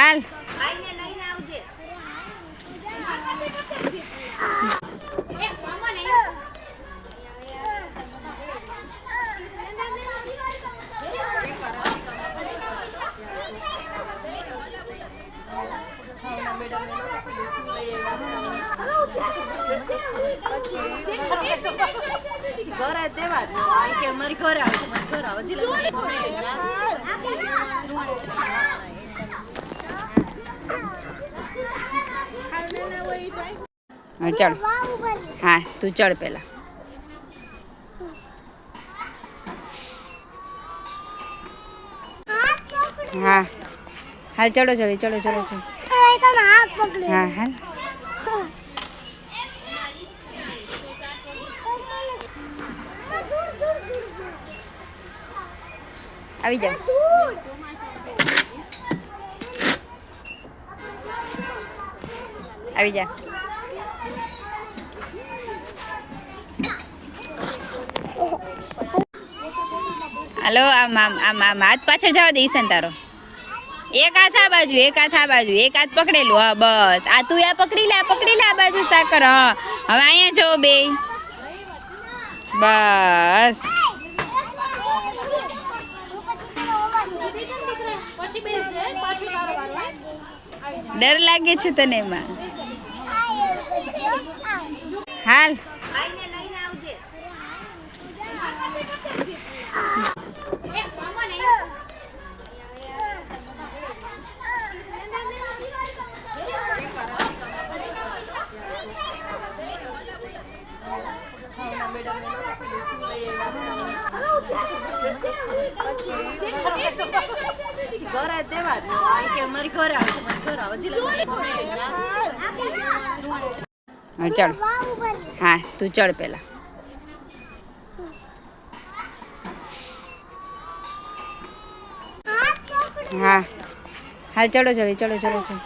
હાલ ઘરે દેવા કે મારી ઘરે આવે મારી ઘરે આવે ચલ હા તું ચડ પેલા હા હાલ ચડો જલ્દી ચડો ચડો ચડો હા હાલ આવી જાઓ આવી જા હાલો આમ આમ આમ આમ હાથ પાછળ જવા દે ઈશાન તારો એક હાથ આ બાજુ એક હાથ આ બાજુ એક હાથ પકડેલું હા બસ આ તું આ પકડી લે આ બાજુ સાકર હા હવે અહીંયા જો બે બસ ડર લાગે છે તને એમાં હાલ ઘરે દેવા કે મારી ઘરે આવે મારી ઘરે આવે ચડ હા તું ચડ પેલા હા હાલ ચડો જલ્દી ચડો ચડો ચડો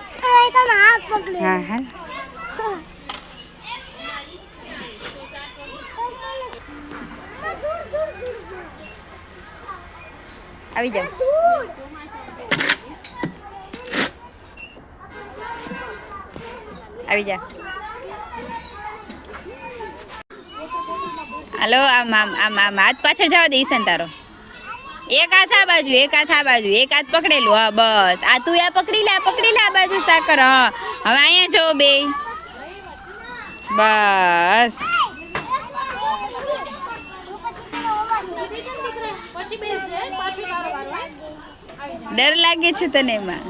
હા હાલ આવી જાઓ આવી જા હાલો આમ આમ આમ આમ હાથ પાછળ જવા દે ઈશાન તારો એક હાથ આ બાજુ એક હાથ આ બાજુ એક હાથ પકડેલું હા બસ આ તું આ પકડી લે આ બાજુ સાકર હા હવે અહીંયા જો બે બસ ડર લાગે છે તને એમાં